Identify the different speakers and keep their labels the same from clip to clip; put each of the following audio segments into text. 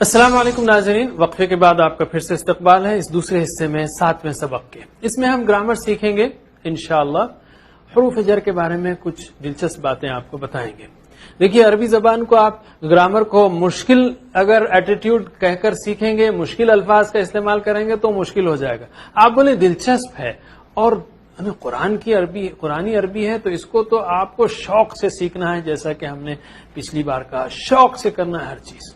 Speaker 1: السلام علیکم ناظرین، وقفے کے بعد آپ کا پھر سے استقبال ہے اس دوسرے حصے میں 7ویں سبق کے۔ اس میں ہم گرامر سیکھیں گے انشاءاللہ۔ حروف جر کے بارے میں کچھ دلچسپ باتیں آپ کو بتائیں گے۔ دیکھیے، عربی زبان کو آپ گرامر کو مشکل اگر ایٹیٹیوڈ کہہ کر سیکھیں گے، مشکل الفاظ کا استعمال کریں گے تو مشکل ہو جائے گا۔ آپ بولیں دلچسپ ہے اور ہمیں قرآنی عربی ہے تو اس کو تو آپ کو شوق سے سیکھنا ہے، جیسا کہ ہم نے پچھلی بار کہا، شوق سے کرنا ہے ہر چیز۔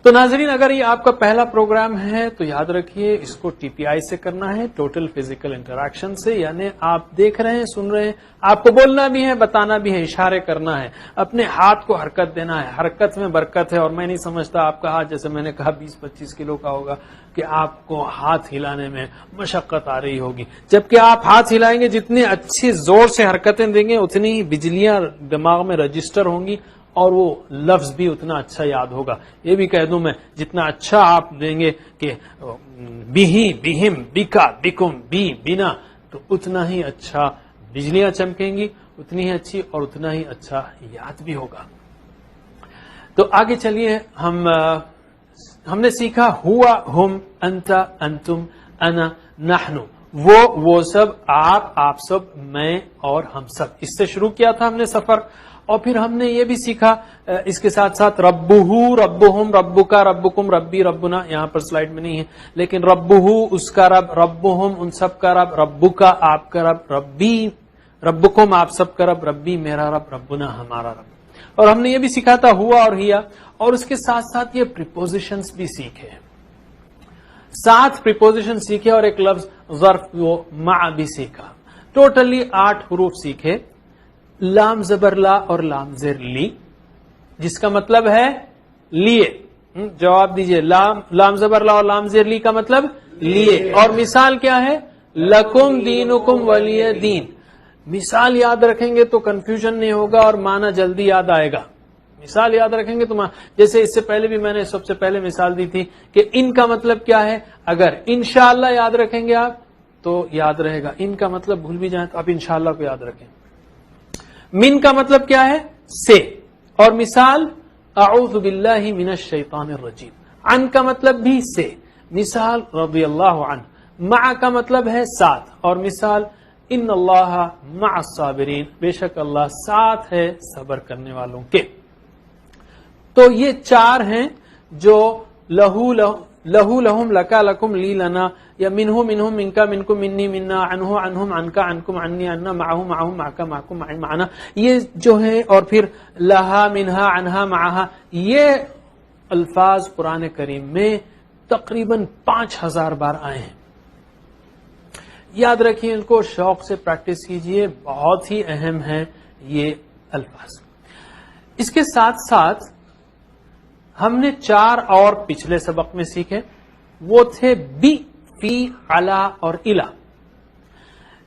Speaker 1: تو ناظرین، اگر یہ آپ کا پہلا پروگرام ہے تو یاد رکھیے اس کو ٹی پی آئی سے کرنا ہے، ٹوٹل فزیکل انٹریکشن سے، یعنی آپ دیکھ رہے ہیں، سن رہے ہیں، آپ کو بولنا بھی ہے، بتانا بھی ہے، اشارے کرنا ہے، اپنے ہاتھ کو حرکت دینا ہے۔ حرکت میں برکت ہے، اور میں نہیں سمجھتا آپ کا ہاتھ، جیسے میں نے کہا 20-25 کلو کا ہوگا کہ آپ کو ہاتھ ہلانے میں مشقت آ رہی ہوگی، جبکہ آپ ہاتھ ہلائیں گے، جتنے اچھے زور سے حرکتیں دیں گے اتنی ہی بجلیاں دماغ میں رجسٹر ہوں گی اور وہ لفظ بھی اتنا اچھا یاد ہوگا۔ یہ بھی کہہ دوں میں، جتنا اچھا آپ دیں گے کہ بیہی، بیہم، بیکا، بیکم، بی، بینا، تو اتنا ہی اچھا بجلیاں چمکیں گی، اتنی ہی اچھی اور اتنا ہی اچھا یاد بھی ہوگا۔ تو آگے چلیے، ہم نے سیکھا ہوا، ہم، انتا، انتم، انا، نحنو، وہ سب، آپ سب، میں اور ہم سب۔ اس سے شروع کیا تھا ہم نے سفر، اور پھر ہم نے یہ بھی سیکھا اس کے ساتھ ساتھ ربہ، ربہم، ربکا، ربکم، ربی، ربنا، یہاں پر سلائیڈ میں نہیں ہے، لیکن ربہ اس کا رب، ربہم ان سب کا رب، ربکا آپ کا رب، ربی ربکم آپ سب کا رب، ربی میرا رب، ربنا ہمارا رب۔ اور ہم نے یہ بھی سیکھا تھا ہوا اور ہیا، اور اس کے ساتھ ساتھ یہ پریپوزیشنز بھی سیکھے، 7 پریپوزیشن سیکھے، اور ایک لفظ ظرف وہ مع بھی سیکھا۔ ٹوٹلی 8 حروف سیکھے، لام زبر لا اور لام زیر لی، جس کا مطلب ہے لیے۔ جواب دیجئے، لام زبر لا اور لام زیر لی کا مطلب لیے۔ اور مثال کیا ہے؟ لکم دینکم ولی دین۔ مثال یاد رکھیں گے تو کنفیوژن نہیں ہوگا اور معنی جلدی یاد آئے گا۔ مثال یاد رکھیں گے تو جیسے اس سے پہلے بھی میں نے سب سے پہلے مثال دی تھی کہ ان کا مطلب کیا ہے، اگر انشاءاللہ یاد رکھیں گے آپ تو یاد رہے گا، ان کا مطلب بھول بھی جائیں تو آپ انشاءاللہ کو یاد رکھیں۔ من کا مطلب کیا ہے؟ سے، اور مثال اعوذ باللہ من الشیطان الرجیم۔ عن کا مطلب بھی سے، مثال رضی اللہ عنہ۔ مع کا مطلب ہے ساتھ، اور مثال ان اللہ مع الصابرین، بے شک اللہ ساتھ ہے صبر کرنے والوں کے۔ تو یہ 4 ہیں جو لہو لہم، لکا لکم، لی لنا، یا منہ منہم، منکا منکم، منی منا، عنہ عنہم، عنکا عنکم، عنی عنا، معہ معہم، معکا معکم، معی معنا، یہ جو ہیں، اور پھر لہا، منہا، عنہا، معہا، یہ الفاظ قرآن کریم میں تقریباً 5000 بار آئے ہیں۔ یاد رکھیے ان کو، شوق سے پریکٹس کیجئے، بہت ہی اہم ہیں یہ الفاظ۔ اس کے ساتھ ساتھ ہم نے 4 اور پچھلے سبق میں سیکھے، وہ تھے بی، فی، علا اور الا۔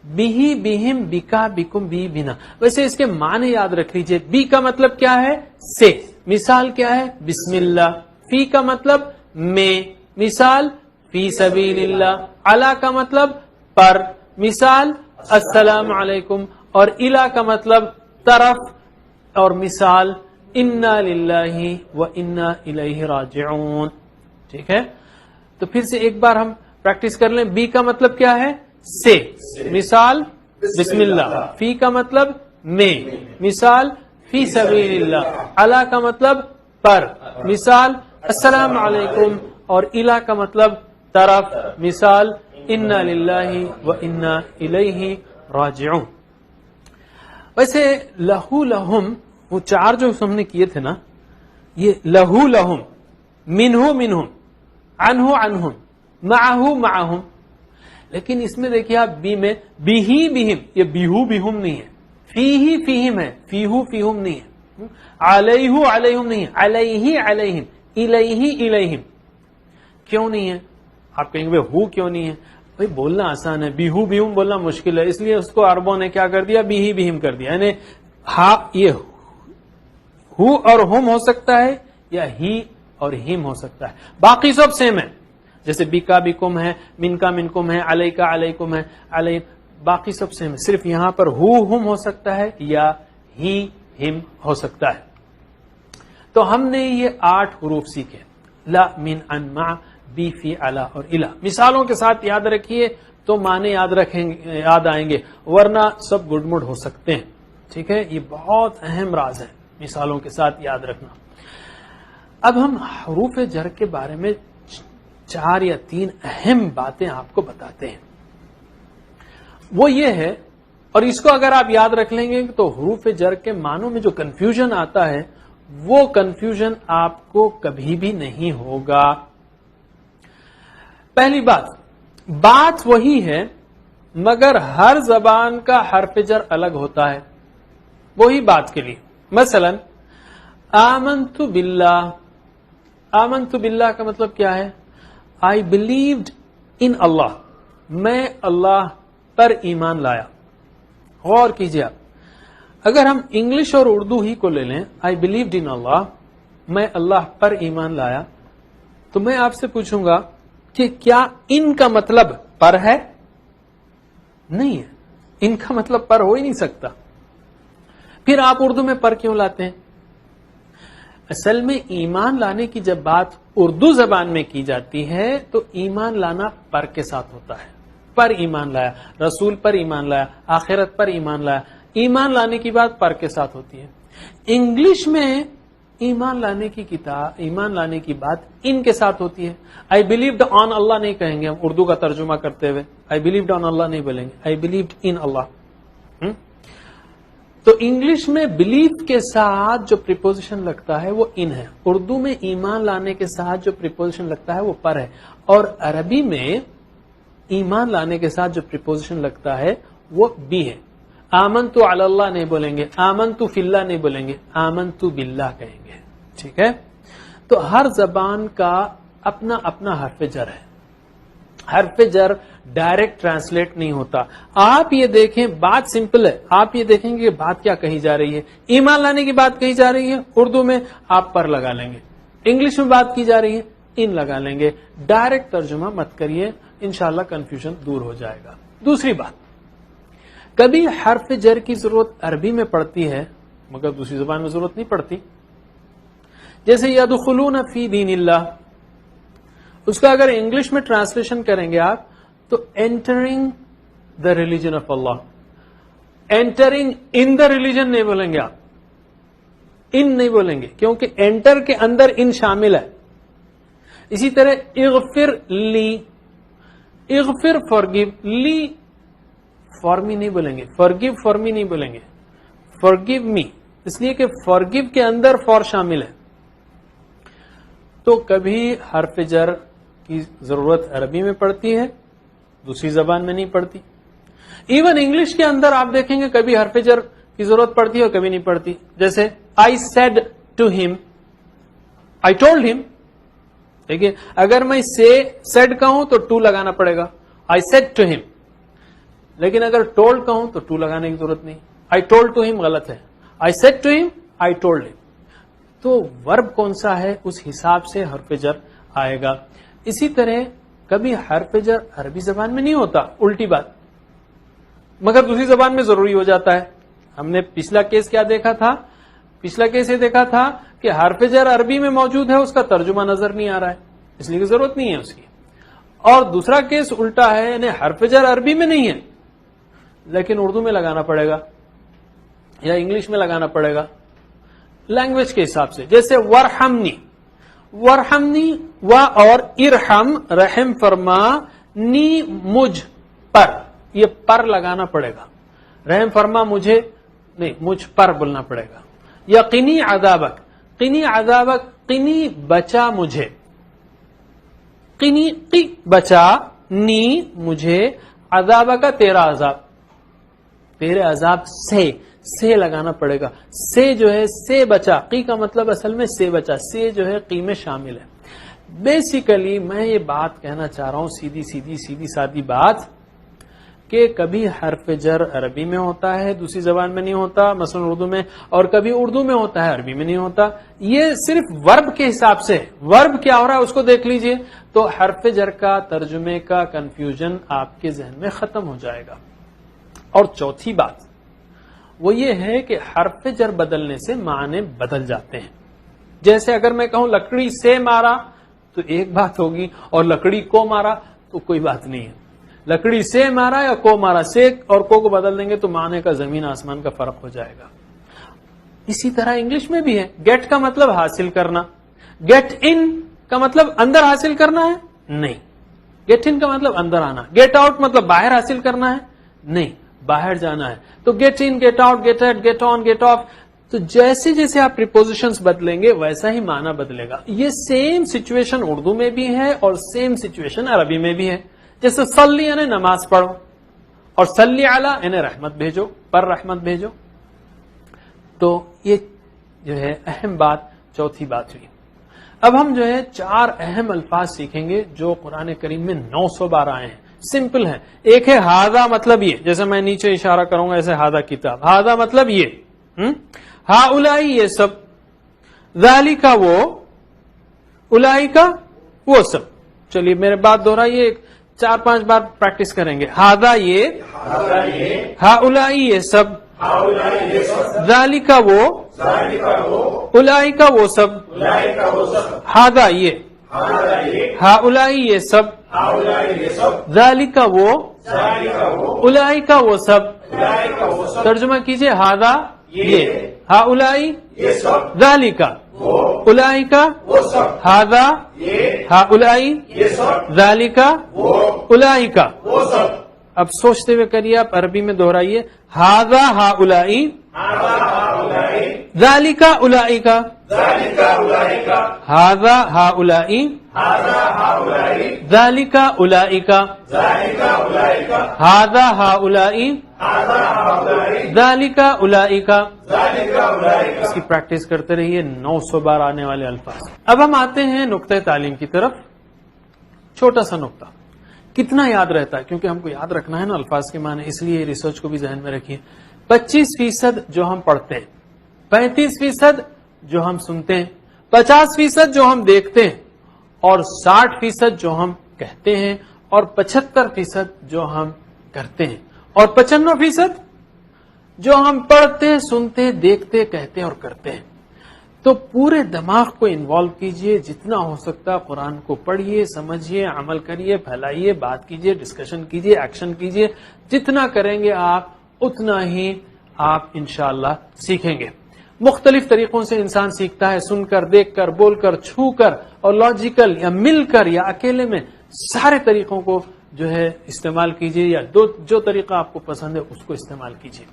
Speaker 1: بیہی، بیہم، بیکا، بیکم، بی، بینا۔ ویسے اس کے معنی یاد رکھ لیجئے۔ بی کا مطلب کیا ہے؟ سے، مثال کیا ہے؟ بسم اللہ۔ فی کا مطلب میں، مثال فی سبیل اللہ۔ علا کا مطلب پر، مثال السلام علیکم۔ اور الا کا مطلب طرف، اور مثال انا للہ و انا الیہ راجعون۔ ٹھیک ہے، تو پھر سے ایک بار ہم پریکٹس کر لیں۔ بی کا مطلب کیا ہے؟ سے، مثال بسم اللہ۔ فی کا مطلب میں، مثال فی سبیل اللہ۔ علا کا مطلب پر، مثال السلام علیکم۔ اور الا کا مطلب طرف، مثال انا للہ و انا الیہ راجعون۔ ویسے لہو لہم، وہ 4 جو ہم نے کیے تھے نا، یہ لہو لہم، منہ منہم، عنہ عنہم، معہ معہم، لیکن اس میں دیکھیے آپ بی میں بیہی بیہم، یہ بیہو بیہم نہیں ہے، فیہی فیہم ہے، فیہو فیہم نہیں ہے، علیہ علیہم نہیں ہے، علیہ علیہم، الیہ الیہم۔ کیوں نہیں ہے؟ آپ کہیں گے ہو کیوں نہیں ہے؟ بھائی بولنا آسان ہے، بیہو بیہم بولنا مشکل ہے، اس لیے اس کو عربوں نے کیا کر دیا؟ بیہی بیہم کر دیا۔ یعنی یہ ہو اور ہم ہو سکتا ہے، یا ہی اور ہم ہو سکتا ہے، باقی سب سیم ہے۔ جیسے بیکا بیکم ہے، من کا منکم ہے، علیکا علیکم ہے، علی، باقی سب سیم ہے، صرف یہاں پر ہو ہم ہو سکتا ہے یا ہی ہم ہو سکتا ہے۔ تو ہم نے یہ 8 حروف سیکھے۔ لا من عن مع بی فی علی اور الا. مثالوں کے ساتھ یاد رکھیے تو معنی یاد آئیں گے، ورنہ سب گڈ ہو سکتے ہیں. ٹھیک ہے، یہ بہت اہم راز ہے مثالوں کے ساتھ یاد رکھنا. اب ہم حروف جر کے بارے میں 4 یا 3 اہم باتیں آپ کو بتاتے ہیں. وہ یہ ہے، اور اس کو اگر آپ یاد رکھ لیں گے تو حروف جر کے معنوں میں جو کنفیوژن آتا ہے وہ کنفیوژن آپ کو کبھی بھی نہیں ہوگا. پہلی بات وہی ہے، مگر ہر زبان کا حرف جر الگ ہوتا ہے. وہی بات کے لیے مثلا آمنت باللہ. آمنت باللہ کا مطلب کیا ہے؟ آئی بلیوڈ ان اللہ. میں اللہ پر ایمان لایا. غور کیجیے آپ، اگر ہم انگلش اور اردو ہی کو لے لیں، آئی بلیوڈ ان اللہ، میں اللہ پر ایمان لایا، تو میں آپ سے پوچھوں گا کہ کیا ان کا مطلب پر ہے؟ نہیں ہے، ان کا مطلب پر ہو ہی نہیں سکتا. پھر آپ اردو میں پر کیوں لاتے ہیں؟ اصل میں ایمان لانے کی جب بات اردو زبان میں کی جاتی ہے تو ایمان لانا پر کے ساتھ ہوتا ہے. پر ایمان لایا، رسول پر ایمان لایا، آخرت پر ایمان لایا. ایمان لانے کی بات پر کے ساتھ ہوتی ہے. انگلش میں ایمان لانے کی بات ان کے ساتھ ہوتی ہے. آئی بلیوڈ آن اللہ نہیں کہیں گے ہم اردو کا ترجمہ کرتے ہوئے، آئی بلیوڈ آن اللہ نہیں بولیں گے، آئی بلیوڈ ان اللہ. تو انگلش میں بلیف کے ساتھ جو پریپوزیشن لگتا ہے وہ ان ہے. اردو میں ایمان لانے کے ساتھ جو پریپوزیشن لگتا ہے وہ پر ہے. اور عربی میں ایمان لانے کے ساتھ جو پریپوزیشن لگتا ہے وہ بی ہے. آمنتو علی اللہ نہیں بولیں گے، آمنتو فی اللہ نہیں بولیں گے، آمنتو باللہ کہیں گے. ٹھیک ہے، تو ہر زبان کا اپنا اپنا حرف جر ہے. حرف جر ڈائریکٹ ٹرانسلیٹ نہیں ہوتا. آپ یہ دیکھیں، بات سمپل ہے. آپ یہ دیکھیں گے بات کیا کہی جا رہی ہے. ایمان لانے کی بات کہی جا رہی ہے، اردو میں آپ پر لگا لیں گے. انگلش میں بات کی جا رہی ہے، ان لگا لیں گے. ڈائریکٹ ترجمہ مت کریے، انشاءاللہ کنفیوژن دور ہو جائے گا. دوسری بات، کبھی حرف جر کی ضرورت عربی میں پڑتی ہے مگر دوسری زبان میں ضرورت نہیں پڑتی. جیسے یدخلون فی دین اللہ، اس کا اگر انگلش میں ٹرانسلیشن کریں گے آپ تو entering the religion of Allah. Entering in the religion نہیں بولیں گے آپ، ان نہیں بولیں گے، کیونکہ انٹر کے اندر ان شامل ہے. اسی طرح اغفر لی، اغفر فارگیو، لی فار می نہیں بولیں گے، فارگیو فار می نہیں بولیں گے، فارگیو می، اس لیے کہ فارگیو کے اندر فار شامل ہے. تو کبھی حرف جر کی ضرورت عربی میں پڑتی ہے، دوسری زبان میں نہیں پڑتی. ایون انگلش کے اندر آپ دیکھیں گے کبھی حرف جر کی ضرورت پڑتی ہے اور کبھی نہیں پڑتی. جیسے آئی سیڈ ٹو ہم، آئی ٹولڈ ہم. دیکھیے اگر میں سیڈ کہوں تو ٹو لگانا پڑے گا، آئی سیڈ ٹو ہم. لیکن اگر ٹولڈ کہوں تو ٹو لگانے کی ضرورت نہیں. آئی ٹولڈ ٹو ہم غلط ہے، آئی سیڈ ٹو ہم، آئی ٹولڈ ہم. تو ورب کون سا ہے اس حساب سے حرف جر آئے گا. اسی طرح کبھی حرف جر عربی زبان میں نہیں ہوتا، الٹی بات، مگر دوسری زبان میں ضروری ہو جاتا ہے. ہم نے پچھلا کیس کیا دیکھا تھا؟ پچھلا کیس یہ دیکھا تھا کہ حرف جر عربی میں موجود ہے، اس کا ترجمہ نظر نہیں آ رہا ہے، اس لیے ضرورت نہیں ہے اس کی. اور دوسرا کیس الٹا ہے، یعنی حرف جر عربی میں نہیں ہے لیکن اردو میں لگانا پڑے گا یا انگلش میں لگانا پڑے گا لینگویج کے حساب سے. جیسے ورحمنی، ورحمنی و اور ارحم رحم فرما، نی مجھ پر، یہ پر لگانا پڑے گا. رحم فرما مجھے نہیں، مجھ پر بولنا پڑے گا. یا قنی عذابک، قنی عذابک، قنی بچا مجھے، قنی قی بچا، نی مجھے، عذابک تیرا عذاب، تیرے عذاب سے لگانا پڑے گا. سے جو ہے سے بچا، قی کا مطلب اصل میں سے بچا، سے جو ہے قی میں شامل ہے. بیسیکلی میں یہ بات کہنا چاہ رہا ہوں، سیدھی سادی بات، کہ کبھی حرف جر عربی میں ہوتا ہے دوسری زبان میں نہیں ہوتا، مثلا اردو میں، اور کبھی اردو میں ہوتا ہے عربی میں نہیں ہوتا. یہ صرف ورب کے حساب سے، ورب کیا ہو رہا ہے اس کو دیکھ لیجئے تو حرف جر کا ترجمے کا کنفیوژن آپ کے ذہن میں ختم ہو جائے گا. اور چوتھی بات وہ یہ ہے کہ حرف جر بدلنے سے معنی بدل جاتے ہیں. جیسے اگر میں کہوں لکڑی سے مارا تو ایک بات ہوگی، اور لکڑی کو مارا تو کوئی بات نہیں ہے. لکڑی سے مارا یا کو مارا، سے اور کو بدل دیں گے تو معنی کا زمین آسمان کا فرق ہو جائے گا. اسی طرح انگلش میں بھی ہے. گیٹ کا مطلب حاصل کرنا، گیٹ ان کا مطلب اندر حاصل کرنا ہے نہیں، گیٹ ان کا مطلب اندر آنا. گیٹ آؤٹ مطلب باہر حاصل کرنا ہے نہیں، باہر جانا ہے. تو get in, get out, get at, get on, get off. تو جیسے جیسے آپ پریپوزیشنز بدلیں گے ویسا ہی معنی بدلے گا. یہ سیم سچویشن اردو میں بھی ہے اور سیم سچویشن عربی میں بھی ہے. جیسے صلی یعنی نماز پڑھو، اور صلی علی یعنی رحمت بھیجو، پر رحمت بھیجو. تو یہ جو ہے اہم بات، چوتھی بات ہوئی. اب ہم جو ہے 4 اہم الفاظ سیکھیں گے جو قرآن کریم میں 900 بار آئے ہیں. سمپل ہے. ایک ہے ہاذا، مطلب یہ، جیسے میں نیچے اشارہ کروں گا ایسے ہاذا کتاب، ہاذا مطلب یہ. ہاؤلائی یہ سب، ذالکا وہ، اولئکا وہ سب. چلیے میرے بات دوہرائیے، 4-5 بار پریکٹس کریں گے. ہاذا یہ، ہاؤلائی یہ سب، ذالکا وہ، اولئکا وہ سب. ہاذا یہ، ہاؤلائی یہ سب، ذالکا وہ، اولئکا وہ سب. ترجمہ کیجئے. ہاذا یہ، ہاؤلائی ذالکا، اولئکا ہاذا، ہاؤلائی ذالکا، اولئکا. اب سوچتے ہوئے کریے آپ، عربی میں دوہرائیے. ہاذا ہاؤلائی، ذالکا اولئکا، ہاذا ہاؤلائی، ذالکا اولئکا، ہاذا ہاؤلائی، ذالکا اولئکا. اس کی پریکٹس کرتے رہیے. 900 بار آنے والے الفاظ. اب ہم آتے ہیں نقطہ تعلیم کی طرف. چھوٹا سا نقطہ، کتنا یاد رہتا ہے؟ کیونکہ ہم کو یاد رکھنا ہے نا الفاظ کے معنی، اس لیے ریسرچ کو بھی ذہن میں رکھیے. 25% جو ہم پڑھتے ہیں، 35% جو ہم سنتے ہیں، 50% جو ہم دیکھتے ہیں، اور 60% جو ہم کہتے ہیں، اور 75% جو ہم کرتے ہیں، اور 95% جو ہم پڑھتے، سنتے، دیکھتے، کہتے اور کرتے ہیں. تو پورے دماغ کو انوالو کیجئے، جتنا ہو سکتا قرآن کو پڑھیے، سمجھیے، عمل کریے، پھیلائیے، بات کیجئے، ڈسکشن کیجئے، ایکشن کیجئے. جتنا کریں گے آپ اتنا ہی آپ انشاءاللہ سیکھیں گے. مختلف طریقوں سے انسان سیکھتا ہے، سن کر، دیکھ کر، بول کر، چھو کر، اور لاجیکل یا مل کر یا اکیلے میں. سارے طریقوں کو جو ہے استعمال کیجئے، یا جو طریقہ آپ کو پسند ہے اس کو استعمال کیجئے.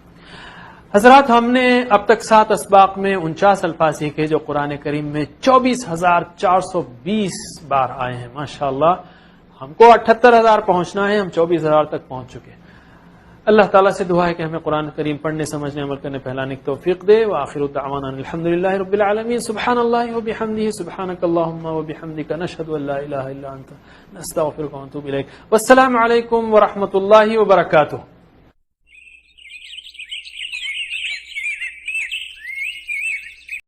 Speaker 1: حضرات، ہم نے اب تک 7 اسباق میں 49 الفاظ سیکھے جو قرآن کریم میں 24,420 بار آئے ہیں. ماشاءاللہ ہم کو 78,000 پہنچنا ہے، ہم 24,000 تک پہنچ چکے. اللہ تعالیٰ سے دعا ہے کہ ہمیں قرآن کریم پڑھنے، سمجھنے، عمل کرنے، پھیلانے کی توفیق دے. وآخر دعوانا الحمدللہ رب العالمین. سبحان اللہ وبحمدہ، سبحانک اللہم وبحمدک، نشہد ان لا الہ الا انت، نستغفرک ونتوب الیک. والسلام علیکم ورحمۃ اللہ وبرکاتہ.